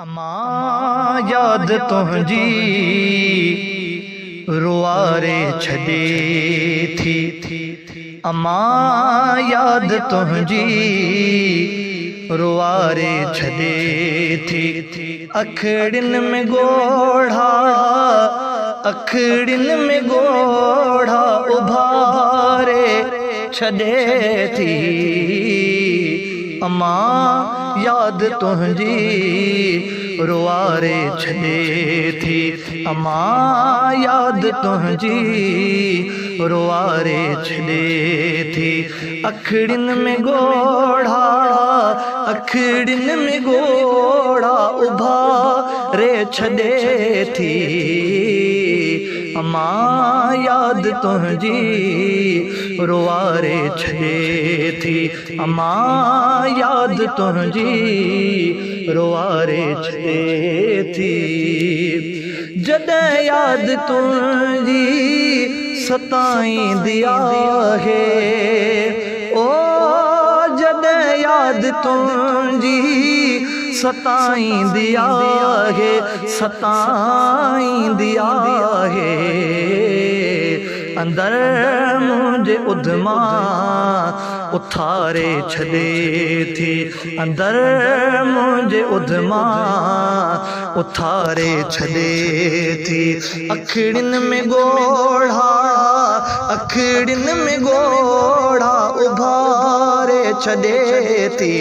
अम्मा याद तुझी रुआरे छदे थी। अम्मा याद तुझी रुआरे छदे थी। अखड़िन में गोढ़ा, अखड़िन में गोढ़ा उभारे छदे थी। अम्मा याद तुझी रुआरे छदे थी। अम्मा याद तुझी रुआरे छदे थी। अखड़िन में गोढ़ा, अखड़िन में गोढ़ा उभारे छदे थी। अम्मा याद तुझी रुआरे छदे थी। अम्मा याद तुझी रुआरे छदे थी। जॾहिं याद तुझी सताईंदी आहे, ओ जॾहिं याद तुझी सताईंदी आहे, सताईंदी आहे। अंदर मुझे उधमा उथारे छदे थी। अंदर मुझे उधमा उथारे छदे थी। अखड़िन में गोढ़ा, अखड़िन में गोढ़ा उभारे छदे थी।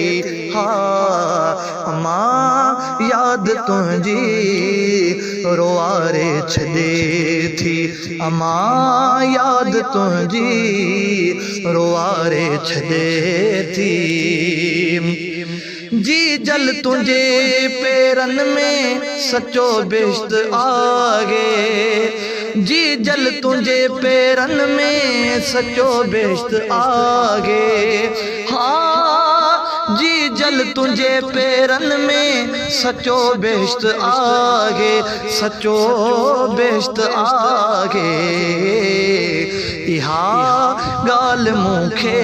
हाँ अम्मा याद तुझी रुआरे छदे थी। अम्मा याद तुझी रुआरे छदे थी। जी जल तुझे पेरन में सचो बेश्त आगे, जी जल तुझे पेरन में सचो बेश्त आगे। हाँ जी जल तुझे पेरन में सचो बेश्त आगे, सचो बेश्त आगे। इहा गाल मूंखे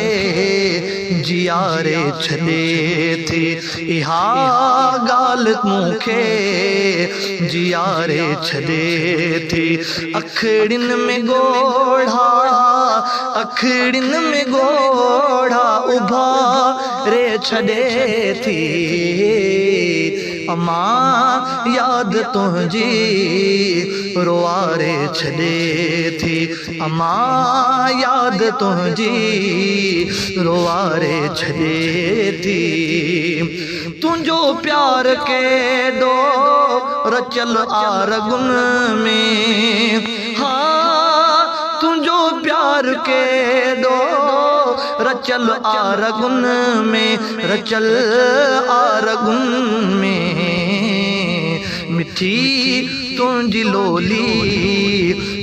जियारे छदे थी। इहा गाल मूंखे जियारे छदे थी। अखड़िन में गोढ़ा, अखड़िन में गोढ़ा उभारे छदे थी। अम्मा याद तुझी रुआरे छदे थी। अम्मा याद तुझी रुआरे छदे थी। तुझो प्यार के दो रचल आरगुन में, हाँ तुझो प्यार के दो रचल आरगुन में, रचल आरगुन में। मिठी तुझी लोली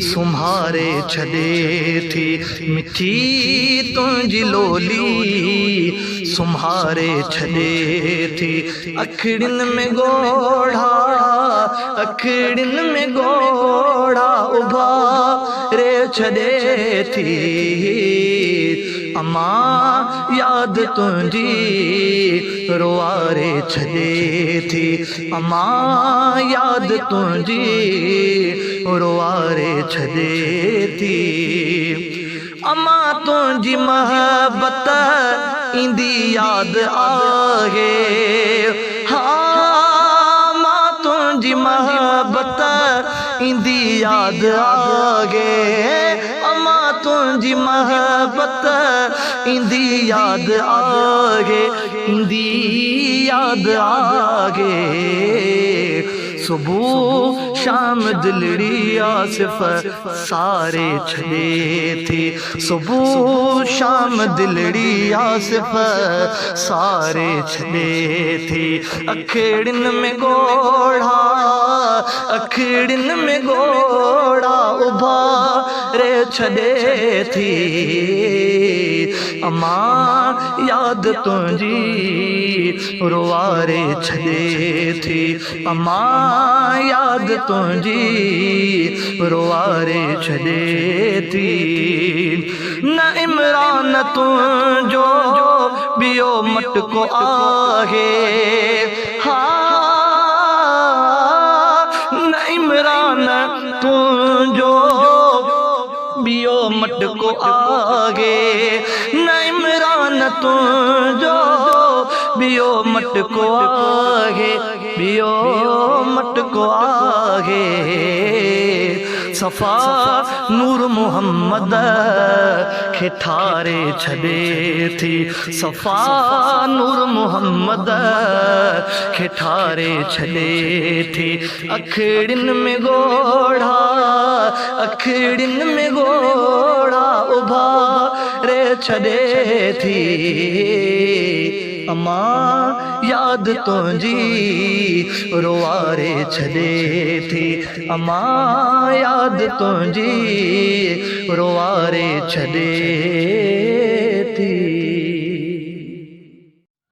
सुम्हारे छदे थी। मिठी तुझी लोली सुम्हारे छदे थी। अखड़िन में गोढ़ा, अखड़िन में गोढ़ा उभारे छदे थी। अम्मा याद तुझी रुआरे छदे थी। अम्मा याद तुझी रुआरे छदे थी। अम्मा तुझी मोहब्बत इंदी याद आहे। हाँ मां तुझी मोहब्बत इंदी याद आगे। अम्मा तुझी मोहब्बत इंदी याद आगे, इंदी याद आगे। सुबह शाम दिलड़ी आसिफ सारे छदे थी। सुबह शाम दिलड़ी आसिफ सारे छदे थी। अखड़िन में गोढ़ा, अखड़िन में गोढ़ा उभारे छदे थी। अम्मा याद तुझी रुआरे छदे थी। अम्मा याद तुझी रुआरे छदे थी। न इमरान तुझो बियो मटको आहे, हाँ मटको आगे न इमरान तुझो बियो मटको आगे बियो मटको आगे सफ़ा नूर मोहम्मद खे ठारे छॾे थी सफ़ा नूर मोहम्मद खे ठारे छॾे थी अखड़िन में गोड़ा अखड़िन में गोड़ा उभारे छॾे थी अम्मा याद तुझी रोआरे छॾे थी अम्मा याद तुझी रोआरे छॾे